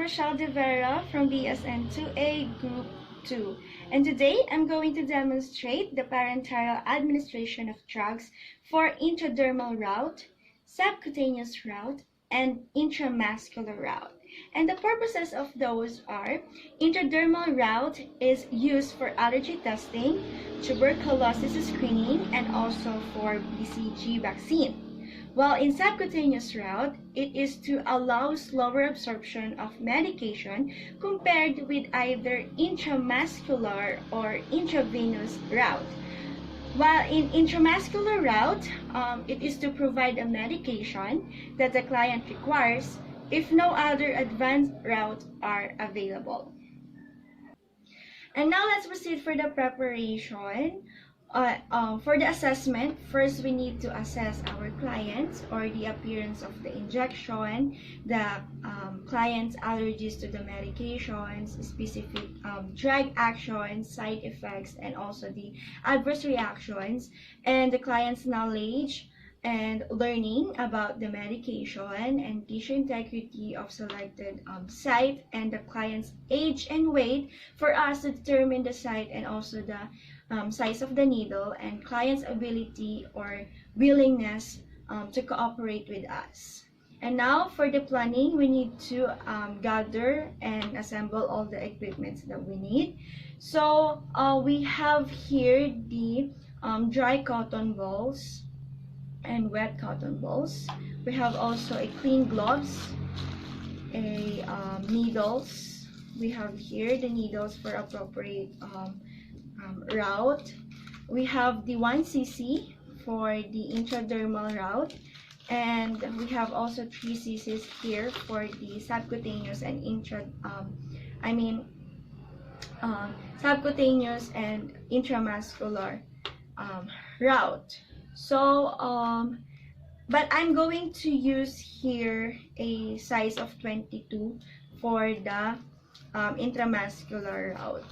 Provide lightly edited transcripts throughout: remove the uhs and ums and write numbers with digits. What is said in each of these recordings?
Rochelle De Vera from BSN 2A Group 2, and today I'm going to demonstrate the parenteral administration of drugs for intradermal route, subcutaneous route, and intramuscular route. And the purposes of those are: intradermal route is used for allergy testing, tuberculosis screening, and also for BCG vaccine. While in subcutaneous route, it is to allow slower absorption of medication compared with either intramuscular or intravenous route. While in intramuscular route, it is to provide a medication that the client requires if no other advanced routes are available. And now let's proceed for the preparation. For the assessment, first we need to assess our clients or the appearance of the injection, the client's allergies to the medications, specific drug actions, side effects, and also the adverse reactions, and the client's knowledge and learning about the medication and tissue integrity of selected site, and the client's age and weight for us to determine the site and also the size of the needle, and client's ability or willingness to cooperate with us. And now for the planning, we need to gather and assemble all the equipments that we need. So we have here the dry cotton balls and wet cotton balls. We have also a clean gloves, a needles. We have here the needles for appropriate route. We have the 1 cc for the intradermal route, and we have also 3 cc's here for the subcutaneous and subcutaneous and intramuscular route. So but I'm going to use here a size of 22 for the intramuscular route.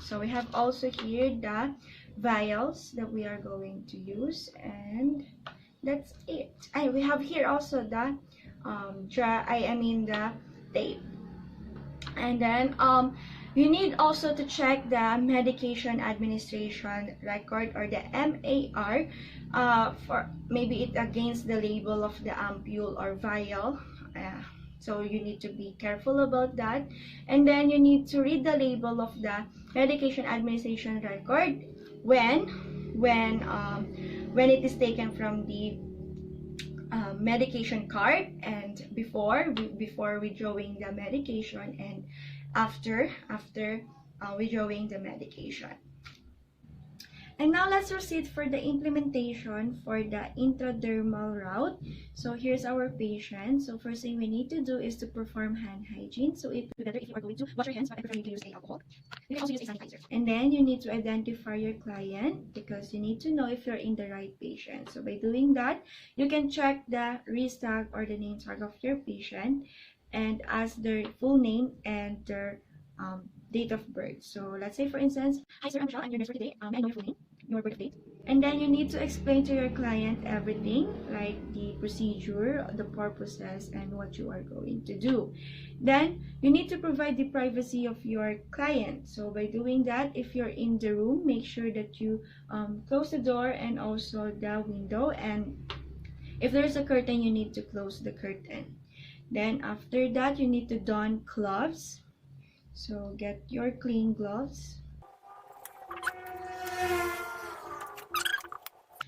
So we have also here the vials that we are going to use, and that's it. And we have here also the the tape. And then you need also to check the medication administration record or the MAR for maybe it against the label of the ampule or vial. So you need to be careful about that. And then you need to read the label of the medication administration record when it is taken from the medication card, and before withdrawing the medication, and after withdrawing the medication. And now let's proceed for the implementation for the intradermal route. So here's our patient. So first thing we need to do is to perform hand hygiene. So it would be better if you are going to wash your hands, but I prefer you to use alcohol. You can also use a sanitizer. And then you need to identify your client because you need to know if you're in the right patient. So by doing that, you can check the wrist tag or the name tag of your patient and ask their full name and their date of birth. So let's say for instance, hi sir, I'm Michelle, I'm your nurse for today. May I know your full name, your birth date? And then you need to explain to your client everything, like the procedure, the purposes, and what you are going to do. Then you need to provide the privacy of your client. So by doing that, if you're in the room, make sure that you close the door and also the window, and if there's a curtain, you need to close the curtain. Then after that, you need to don gloves. So get your clean gloves.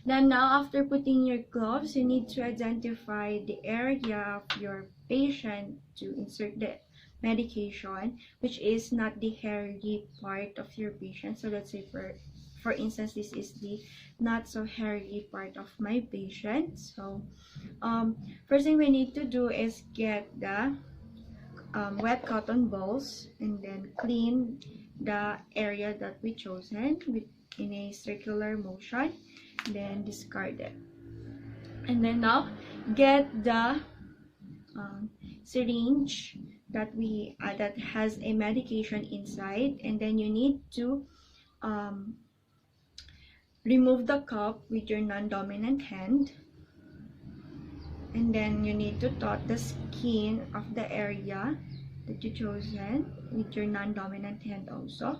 Then now after putting your gloves, you need to identify the area of your patient to insert the medication, which is not the hairy part of your patient. So let's say for instance, this is the not so hairy part of my patient. So first thing we need to do is get the wet cotton balls and then clean the area that we chosen in a circular motion, then discard it. And then now get the syringe that has a medication inside, and then you need to remove the cup with your non-dominant hand, and then you need to touch the skin of the area that you chosen with your non-dominant hand also.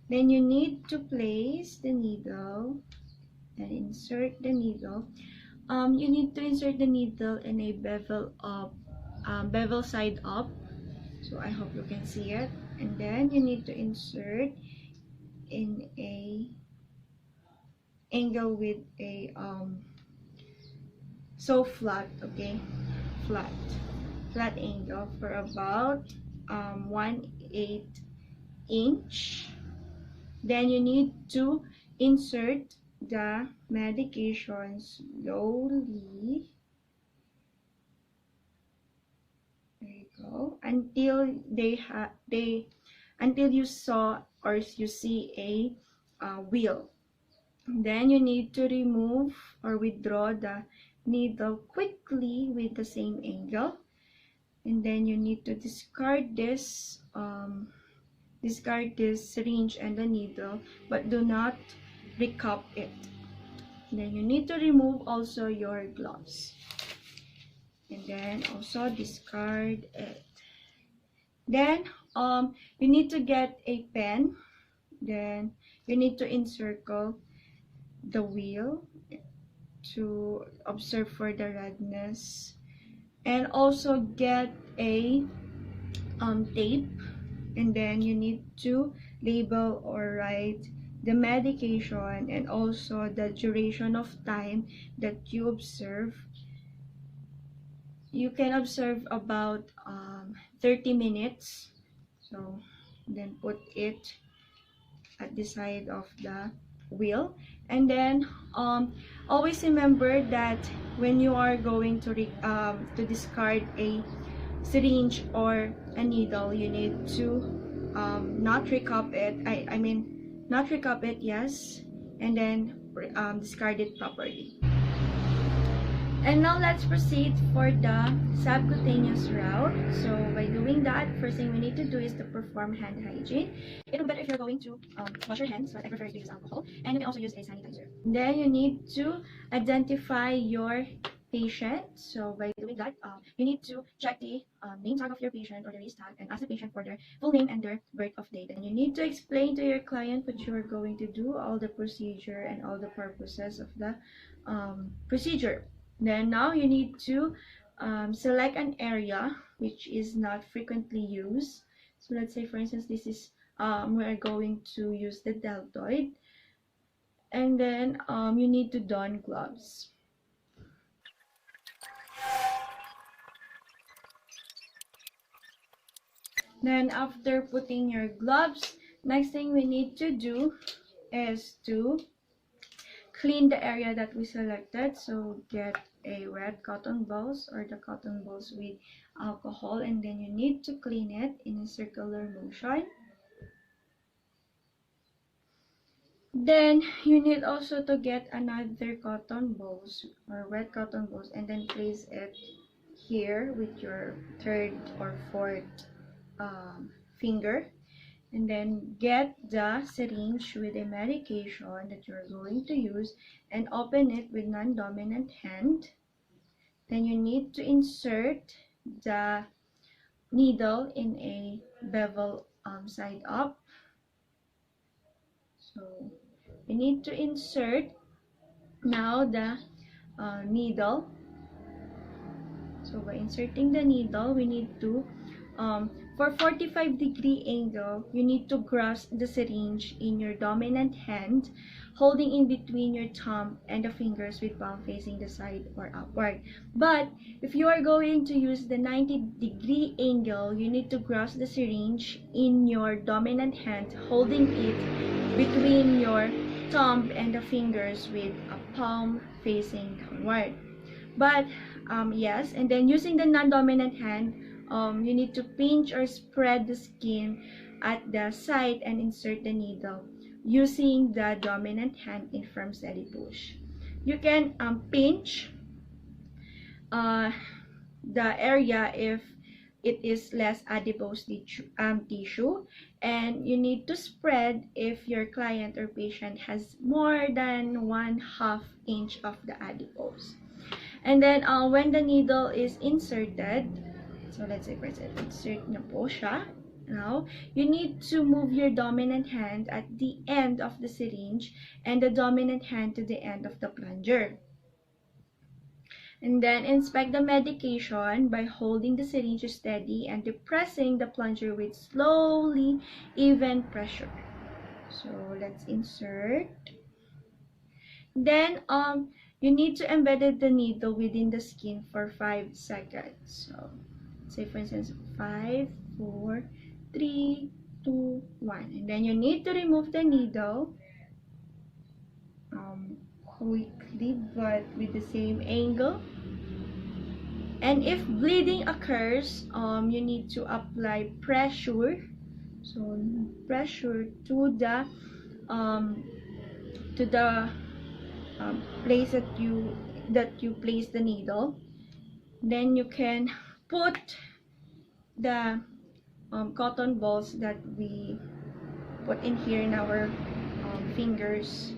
Then you need to place the needle and insert the needle. You need to insert the needle in a bevel up, bevel side up. So I hope you can see it. And then you need to insert in a angle with a so flat, okay, flat angle for about 1/8 inch. Then you need to insert the medication slowly. There you go. Until you saw or you see a wheel. Then you need to remove or withdraw the needle quickly with the same angle. And then you need to discard this syringe and the needle, but do not recap it. Then you need to remove also your gloves. And then also discard it. Then you need to get a pen. Then you need to encircle the wheel to observe for the redness, and also get a tape, and then you need to label or write the medication and also the duration of time that you observe. You can observe about 30 minutes. So then put it at the side of the wheel. And then always remember that when you are going to discard a syringe or a needle, you need to not recap it. I mean not recap it, yes, and then discard it properly. And now let's proceed for the subcutaneous route. So by doing that, first thing we need to do is to perform hand hygiene. It will be better if you're going to wash your hands, but I prefer to use alcohol. And you can also use a sanitizer. Then you need to identify your patient. So by doing that, you need to check the name tag of your patient or the race tag and ask the patient for their full name and their birth of date. And you need to explain to your client what you are going to do, all the procedure and all the purposes of the procedure. Then now you need to select an area which is not frequently used. So let's say for instance this is we're going to use the deltoid, and then you need to don gloves. Then after putting your gloves, next thing we need to do is to clean the area that we selected. So get a wet cotton balls or the cotton balls with alcohol, and then you need to clean it in a circular motion. Then you need also to get another cotton balls or wet cotton balls, and then place it here with your third or fourth finger. And then get the syringe with a medication that you're going to use and open it with non-dominant hand. Then you need to insert the needle in a bevel side up. So you need to insert now the needle. So by inserting the needle, we need to for 45-degree angle, you need to grasp the syringe in your dominant hand, holding in between your thumb and the fingers with palm facing the side or upward. But if you are going to use the 90-degree angle, you need to grasp the syringe in your dominant hand, holding it between your thumb and the fingers with a palm facing downward. But yes, and then using the non-dominant hand, you need to pinch or spread the skin at the site and insert the needle using the dominant hand in firm steady push. You can pinch the area if it is less adipose tissue, and you need to spread if your client or patient has more than 1/2 inch of the adipose. And then when the needle is inserted, So let's say first, insert na po siya. Now, you need to move your dominant hand at the end of the syringe and the dominant hand to the end of the plunger. And then inspect the medication by holding the syringe steady and depressing the plunger with slowly even pressure. So let's insert. Then you need to embed the needle within the skin for 5 seconds. So say for instance 5, 4, 3, 2, 1. And then you need to remove the needle quickly but with the same angle. And if bleeding occurs, you need to apply pressure. So pressure to the place that you place the needle. Then you can put the cotton balls that we put in here in our fingers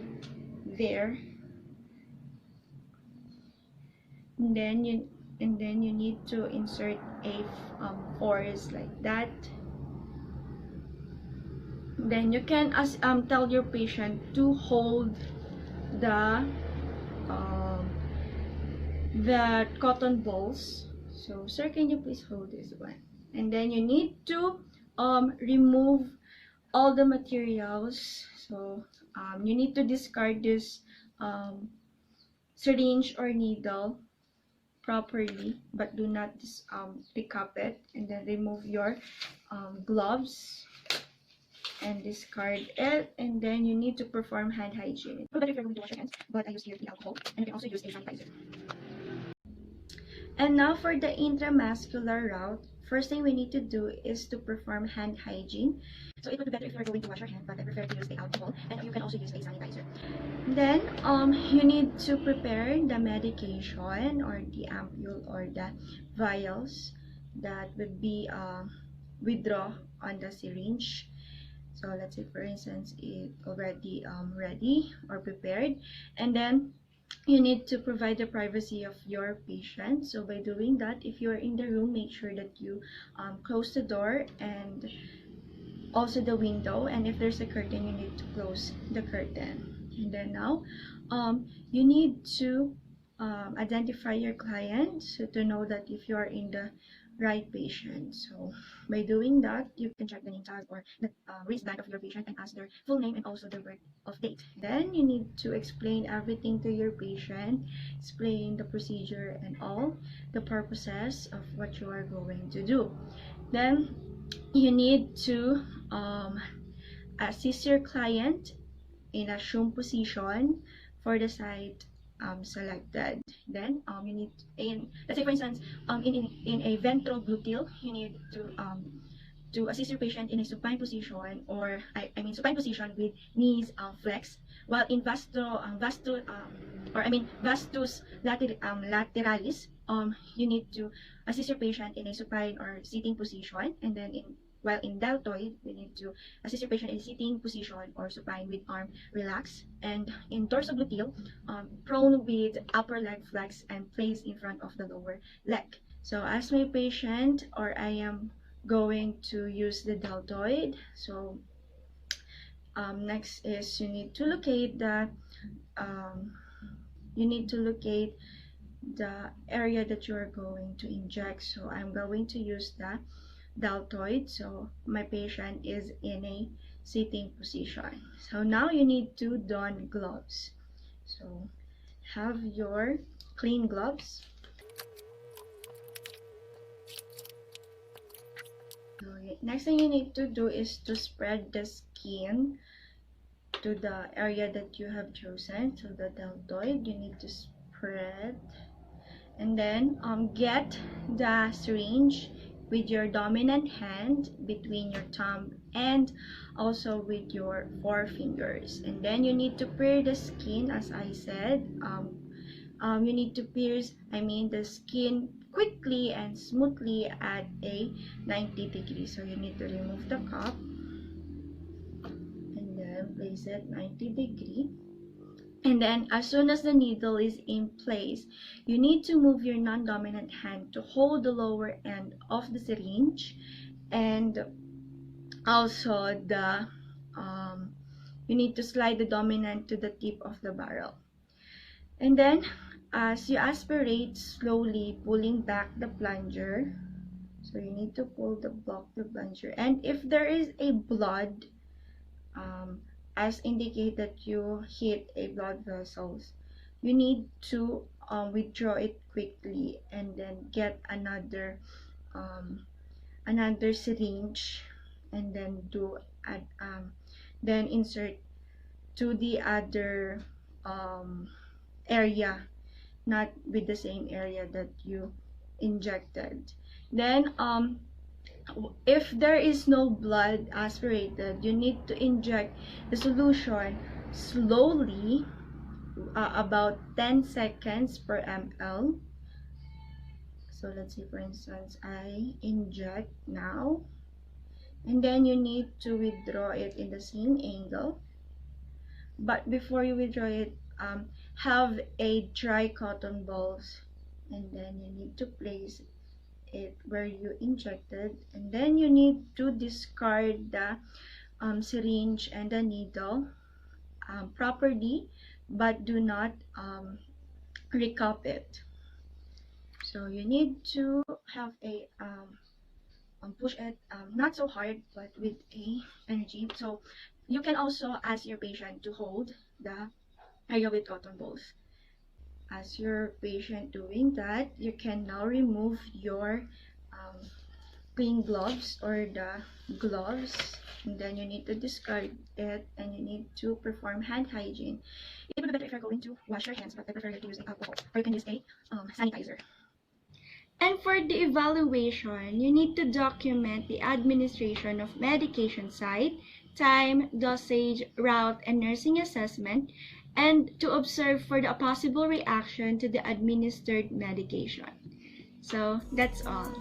there. And then you need to insert a force like that. Then you can tell your patient to hold the cotton balls. So sir, can you please hold this one? And then you need to remove all the materials. So you need to discard this syringe or needle properly, but do not pick up it. And then remove your gloves and discard it. And then you need to perform hand hygiene. But if you're going to wash your hands, but I use here the alcohol, and you can also use a sanitizer. And now for the intramuscular route, first thing we need to do is to perform hand hygiene. So it would be better if you're going to wash your hand, but I prefer to use the alcohol, and you can also use a sanitizer. Then you need to prepare the medication or the ampule or the vials that would be withdraw on the syringe. So let's say for instance it already ready or prepared, and then you need to provide the privacy of your patient. So by doing that, if you're in the room, make sure that you close the door and also the window, and if there's a curtain, you need to close the curtain. And then now you need to identify your client, so to know that if you are in the right patient. So by doing that, you can check the name tag or the wristband of your patient and ask their full name and also the birth of date. Then you need to explain everything to your patient, explain the procedure and all the purposes of what you are going to do. Then you need to assist your client in a shum position for the site selected. Then you need let's say for instance in a ventral gluteal, you need to assist your patient in a supine position, or I mean supine position with knees flexed, while in vastus lateralis, you need to assist your patient in a supine or sitting position, and then while in deltoid, we need to assist your patient in sitting position or supine with arm relaxed, and in dorsogluteal, prone with upper leg flex and placed in front of the lower leg. So as my patient, or I am going to use the deltoid. So next is you need to locate the area that you are going to inject. So I'm going to use the deltoid. So my patient is in a sitting position. So now you need to don gloves. So have your clean gloves. Next thing you need to do is to spread the skin to the area that you have chosen. So the deltoid, you need to spread, and then get the syringe with your dominant hand between your thumb and also with your forefingers, and then you need to pierce the skin. As I said, you need to pierce the skin quickly and smoothly at a 90 degrees. So you need to remove the cup and then place it 90 degree. And then as soon as the needle is in place, you need to move your non-dominant hand to hold the lower end of the syringe, and also you need to slide the dominant to the tip of the barrel. And then as you aspirate, slowly pulling back the plunger. So you need to block the plunger, and if there is a blood, as indicated you hit a blood vessels, you need to withdraw it quickly, and then get another syringe, and then then insert to the other area, not with the same area that you injected. Then if there is no blood aspirated, you need to inject the solution slowly, about 10 seconds per ml. So let's say, for instance, I inject now, and then you need to withdraw it in the same angle. But before you withdraw it, have a dry cotton balls, and then you need to place it where you injected, and then you need to discard the syringe and the needle properly, but do not recap it. So you need to have a push it, not so hard, but with a energy. So you can also ask your patient to hold the area with cotton balls. As your patient doing that, you can now remove your clean gloves or the gloves, and then you need to discard it, and you need to perform hand hygiene. It would be better if you're going to wash your hands, but I prefer you to use alcohol, or you can use a sanitizer. And for the evaluation, you need to document the administration of medication site, time, dosage, route, and nursing assessment, and to observe for the possible reaction to the administered medication. So that's all.